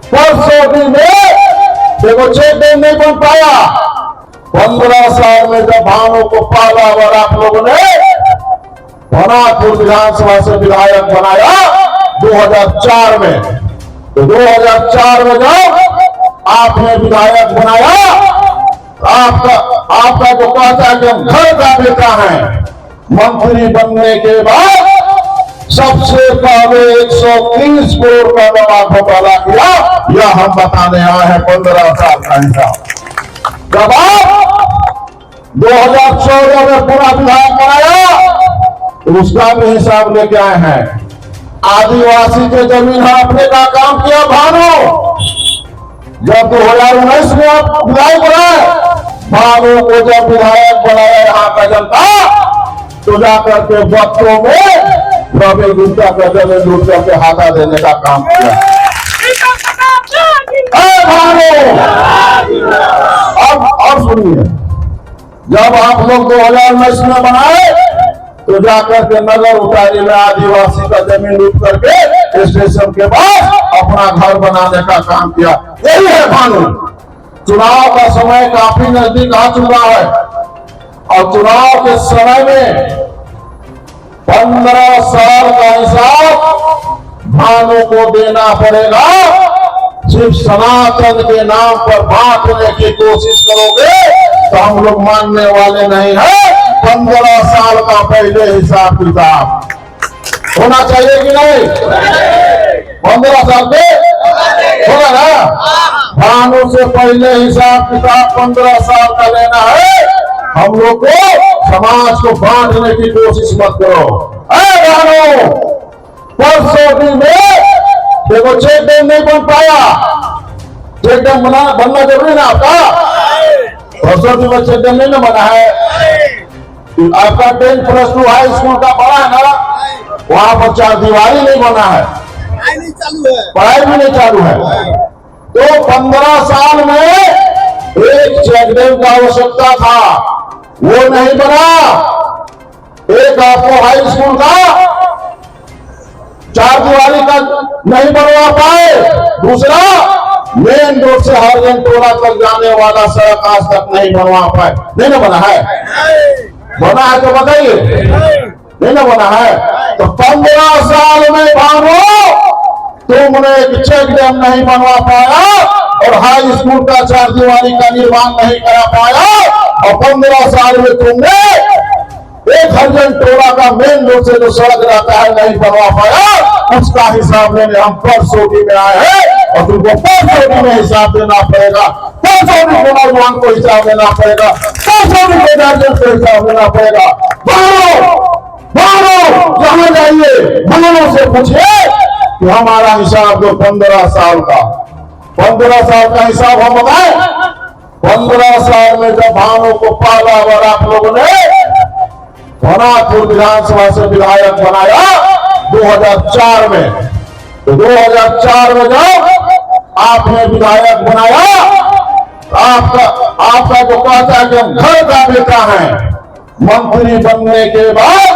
परसों दिन में देखो चेक डैम नहीं बन पाया। 15 साल में जब भानु को पहला बार आप लोगों ने भनापुर विधानसभा से विधायक बनाया 2004 में, तो 2004 में जब आपने विधायक बनाया, आपका जो कहता है कि हम घर का बेटा है, मंत्री बनने के बाद सबसे पहले 130 करोड़ का दवा घोटाला किया, यह हम बताने आए हैं 15 साल का हिसाब। जब आप 2014 में पूरा विधायक बनाया तो उसका भी हिसाब लेके आए हैं। आदिवासी के जमीन हड़पने का काम किया भानु, जब 2019 में आप विधायक बनाए, भानु को जब विधायक बनाया यहाँ का जनता, तो जाकर के वक्तों में रवि गुप्ता का जमीन लूट करके हाथा देने का काम किया। अब सुनिए, जब आप लोग 2019 में बनाए तो जाकर के नगर उतारी में आदिवासी का जमीन लूट करके स्टेशन के पास अपना घर बनाने का काम किया। यही है भानु। चुनाव का समय काफी नजदीक आ चुका है और चुनाव के समय में 15 साल का हिसाब भानु को देना पड़ेगा। सिर्फ सनातन के नाम पर बांटने की कोशिश करोगे तो हम लोग मानने वाले नहीं है। 15 साल का पहले हिसाब किताब होना चाहिए कि नहीं? 15 साल के होगा ना? भानु से पहले हिसाब किताब 15 साल का लेना है। हम लोग को समाज को बांटने की कोशिश मत करो। भानु, परसों दिन में देखो चेक डैम नहीं बन पाया। चेक डैम बनना जरूरी ना आपका। परसों दिन में चेक डैम नहीं बना है। आपका 10+2 हाई स्कूल का बड़ा है ना, वहां पर 4 दीवारी नहीं बना है, पढ़ाई भी नहीं चालू है। तो 15 साल में एक चेक डैम का आवश्यकता था, वो नहीं बना। एक आपको हाई स्कूल का 4 दीवारी का नहीं बनवा पाए। दूसरा, मेन रोड से हरिजन टोला तक जाने वाला सड़क आज तक नहीं बनवा पाए। नहीं ना बना है? बना है तो बताइए। नहीं ना बना है? तो 15 साल में भानु तुमने एक चेक डैम नहीं बनवा पाया और हाई स्कूल का 4 दीवारी का निर्माण नहीं करा पाया। और 15 साल में तुमने एक हरिजन टोला का मेन रोड से जो सड़क रहता है नहीं बनवा पाया। उसका हिसाब लेने हम परसों में आए हैं और तुमको परसों में हिसाब देना पड़ेगा। परसों के नौजवान को हिसाब देना पड़ेगा। परसों के गार्जियन को हिसाब देना पड़ेगा। जहां जाइए भानु से पूछिए कि हमारा हिसाब दो 15 साल का। 15 साल का हिसाब हम बताए। 15 साल में जब भानु को पहला बार आप लोगों ने भनापुर विधानसभा से विधायक बनाया 2004 में, तो 2004 में जब आपने विधायक बनाया, आपका जो कहता है कि हम घर का बेटा है, मंत्री बनने के बाद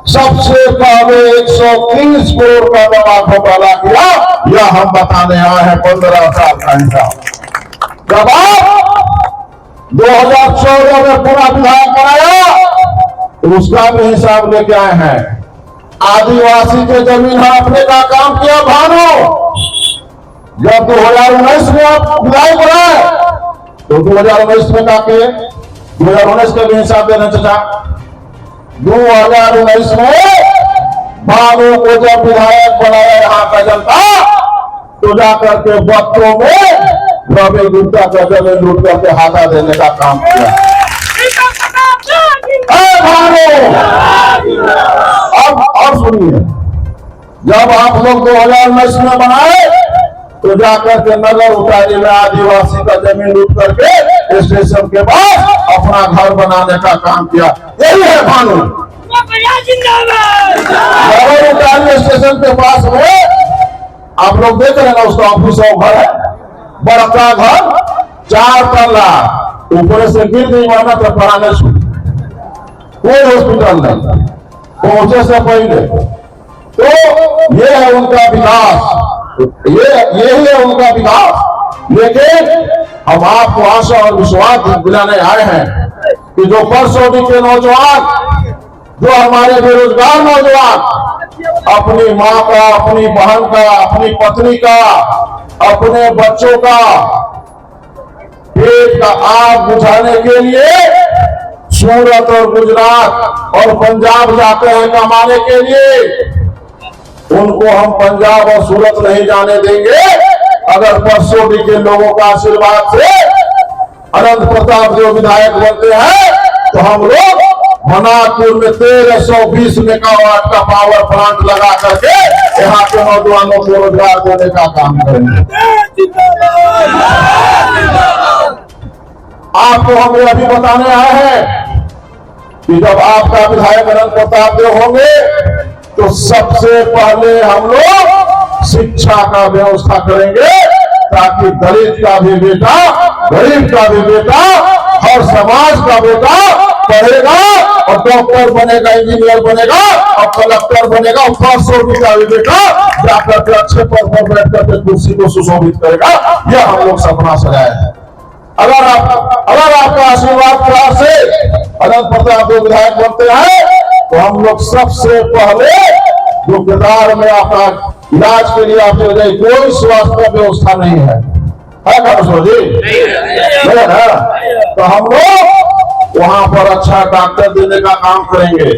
सबसे पहले 130 करोड़ का दवा घोटाला किया, यह हम बताने आए हैं 15 साल का हिसाब। जब आप 2014 में पूरा विधायक बनाया तो उसका भी हिसाब लेके आए हैं। आदिवासी के जमीन हड़पने का काम किया भानु, जब 2019 में आप विधायक बनाए तो 2019 में क्या किए? 2019 का भी हिसाब देना चाचा। 2019 में भानु को जब विधायक बनाया यहाँ का जनता, तो जाकर के वक्तों में रवि गुप्ता का जमीन लूट करके हाथा देने का काम किया। अब सुनिए, जब आप लोग 2019 में बनाए तो जाकर के नगर उतारी में आदिवासी का जमीन लूट करके स्टेशन के पास अपना घर बनाने का काम किया। यही है भानु। नगर उतारी स्टेशन के पास में आप लोग देख रहे हैं ना, उसका ऑफिस और घर है, बड़ा घर 4 तल्ला, ऊपर से गिर नहीं माना तो पढ़ाने शुरू, कोई हॉस्पिटल नहीं, पहुंचे से पहले। तो ये है उनका विकास। यही है उनका विकास। लेकिन हम आपको आशा और विश्वास दिलाने आए हैं कि जो परसौनी के नौजवान, जो हमारे बेरोजगार नौजवान अपनी माँ का, अपनी बहन का, अपनी पत्नी का, अपने बच्चों का पेट का आग बुझाने के लिए सूरत और गुजरात और पंजाब जाते हैं कमाने के लिए, उनको हम पंजाब और सूरत नहीं जाने देंगे। अगर परसौनी के लोगों का आशीर्वाद से अनंत प्रताप जो विधायक बनते हैं तो हम लोग मनापुर में 1320 मेगावाट का पावर प्लांट लगा करके यहाँ के नौजवानों को रोजगार देने का काम करेंगे। आपको हम यह भी बताने आए हैं कि जब आपका विधायक अनंत प्रताप देव होंगे तो सबसे पहले हम लोग शिक्षा का व्यवस्था करेंगे, ताकि दलित का भी बेटा, गरीब का भी बेटा, हर समाज का बेटा पढ़ेगा और डॉक्टर बनेगा, इंजीनियर बनेगा और कलेक्टर बनेगा, और परसौनी का भी बेटा जाकर के अच्छे पद पर बैठ करके कुर्सी को सुशोभित करेगा। यह हम लोग सपना सजाए हैं। अगर आपका आशीर्वाद प्यार से अनंत प्रताप जो विधायक बनते हैं तो हम लोग सबसे पहले जो केदार में आपका इलाज के लिए आपके वजह कोई स्वास्थ्य व्यवस्था नहीं है जी, है ना, तो हम लोग वहां पर अच्छा डॉक्टर देने का काम करेंगे।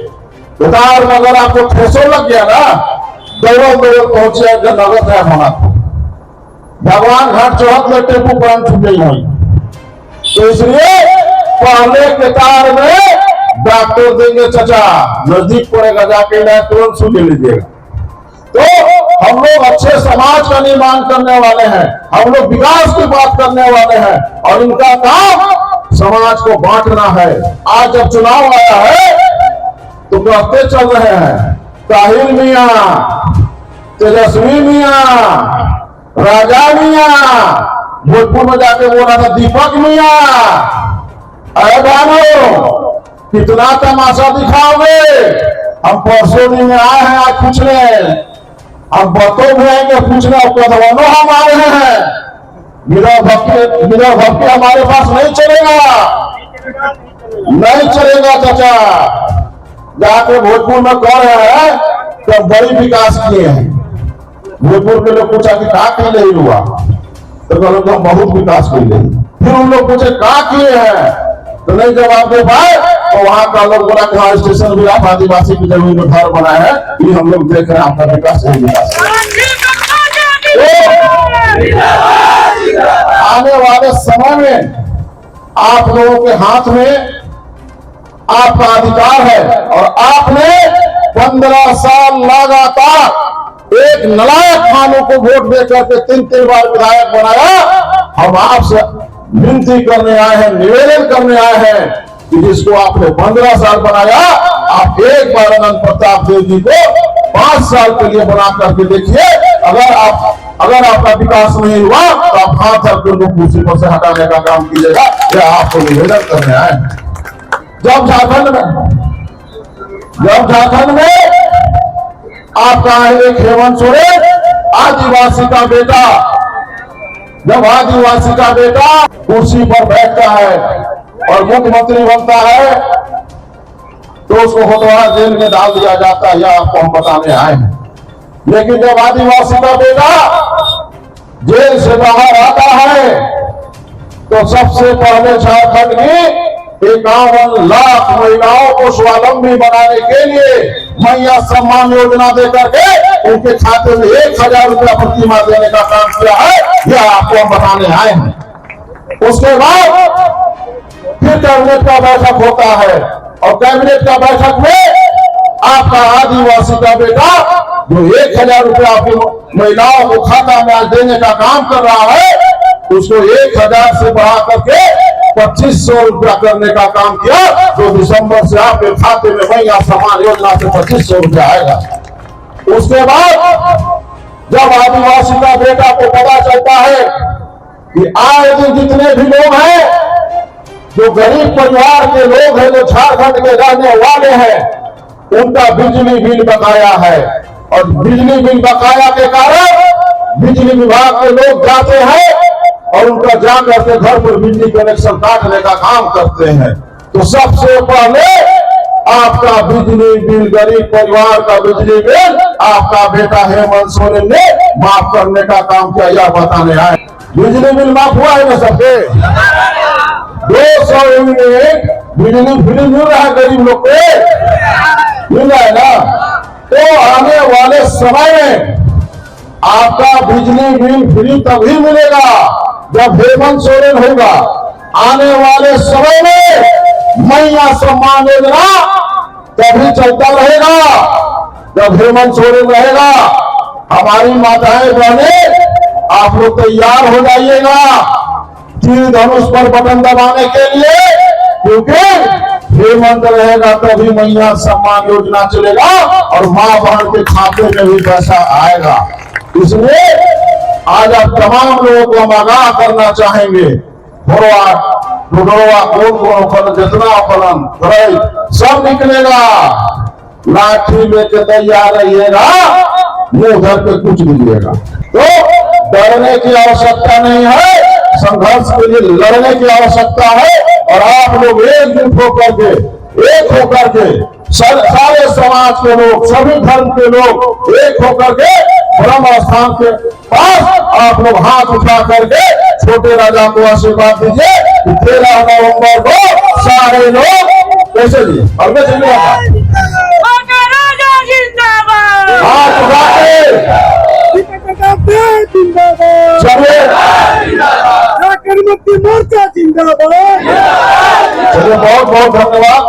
केदार में अगर आपको ठेसो लग गया ना, दौड़ पहुंचे नगद है होना, भगवान घाट चौहत में टेपू प्राण छूट गई हुई, तो इसलिए पहले केदार में डॉक्टर देंगे चचा, नजदीक पड़ेगा, जाके तुरंत सुन लीजिएगा। तो हम लोग अच्छे समाज का निर्माण करने वाले हैं, हम लोग विकास की बात करने वाले हैं, और इनका काम समाज को बांटना है। आज जब चुनाव आया है तो कहते चल रहे हैं ताहिर मियां, तेजस्वी मियां, राजा मियां, भोजपुर में जाके बोल रहा था दीपक मियां, अरे बहनों कितना तमाशा दिखाओगे। हम परसौनी में आए हैं आज पूछने, हम बतौ भी आएंगे पूछने, कदवानो हम आ रहे हैं। मेरा भक्ति हमारे पास नहीं चलेगा, नहीं चलेगा चाचा। जाके भोजपुर में कह रहे हैं तो बड़ी विकास किए हैं। भोजपुर के लोग पूछा कि कहा के लिए हुआ, तो कहते हम बहुत विकास कर लिए। फिर उन लोग पूछे कहा किए हैं, तो नहीं जवाब दे पाए, तो वहां का लोग बोला कि हाँ स्टेशन भी आप आदिवासी की जमीन में घर बनाए हैं, ये हम लोग देख रहे हैं आपका विकास नहीं विकास। आने वाले समय में आप लोगों के हाथ में आपका अधिकार है, और आपने 15 साल लगातार एक नलायक खानों को वोट देकर के 3 बार विधायक बनाया। हम आपसे विनती करने आए हैं, निवेदन करने आए हैं कि जिसको आपने 15 साल बनाया, आप एक बार अनंत प्रताप देव जी को 5 साल के लिए बना करके देखिए। अगर आपका विकास नहीं हुआ तो आप हाथ धरकर उनको कुर्सी पर से हटाने का काम कीजिएगा। यह आपको निवेदन करने आए हैं। जब झारखंड में आपका एक हेमंत सोरेन आदिवासी का बेटा, जब आदिवासी का बेटा कुर्सी पर बैठता है और मुख्यमंत्री बनता है तो उसको होटवाड़ा जेल में डाल दिया जाता है, यह आपको हम बताने आए हैं। लेकिन जब आदिवासी का बेटा जेल से बाहर आता है तो सबसे पहले झारखंड की 51 लाख महिलाओं को स्वावलंबी बनाने के लिए मैया सम्मान योजना देकर के उनके खाते में 1000 रुपया प्रति माह देने का काम किया है। यह आपको हम बताने आए हैं। उसके बाद फिर कैबिनेट का बैठक होता है, और कैबिनेट का बैठक में आपका आदिवासी का बेटा जो 1000 रुपया आपकी महिलाओं को खाता में देने का काम कर रहा है, उसको 1000 से बढ़ा करके 2500 रुपया करने का काम किया, जो दिसंबर से आपके खाते में मैया सम्मान योजना से 2500 रुपया आएगा। उसके बाद जब आदिवासी का बेटा को पता चलता है कि आए दिन जितने भी लोग हैं जो गरीब परिवार के लोग हैं, जो झारखंड के रहने वाले हैं, उनका बिजली बिल बकाया है, और बिजली बिल बकाया के कारण बिजली विभाग के लोग जाते हैं और उनका जाकर के घर पर बिजली कनेक्शन काटने का काम करते हैं। तो सबसे पहले आपका बिजली बिल, गरीब परिवार का बिजली बिल आपका बेटा हेमंत सोरेन ने माफ करने का काम किया, यह बताने आए। बिजली बिल माफ हुआ है ना सबके? 200 यूनिट बिजली बिल मिल रहा है गरीब लोग को, मिल रहा है ना? तो आने वाले समय में आपका बिजली बिल फ्री तभी मिलेगा जब हेमंत सोरेन होगा। आने वाले समय में मैया सम्मान योजना तभी चलता रहेगा जब हेमंत सोरेन रहेगा। हमारी माताएं बहनें, आप लोग तैयार हो जाइएगा तीर धनुष पर बटन दबाने के लिए, क्योंकि हेमंत रहेगा तभी मैया सम्मान योजना चलेगा और मां बहन के खाते में भी पैसा आएगा। इसलिए आज आप तमाम लोगों को हम आगाह करना चाहेंगे, जितना फलन सब निकलेगा, लाठी लेके तैयार रहिएगा, मुंह धर के कुछ दीजिएगा। तो डरने की आवश्यकता नहीं है, संघर्ष के लिए लड़ने की आवश्यकता है। और आप लोग एकजुट होकर के सारे समाज के लोग, सभी धर्म के लोग एक होकर के ब्रह्म स्थान के पास आप लोग हाथ उठा करके छोटे राजा को आशीर्वाद दीजिए कि 13 नवंबर को सारे लोग कैसे जी और मैं चलिए हाथ उठा के चलिए। बहुत बहुत धन्यवाद।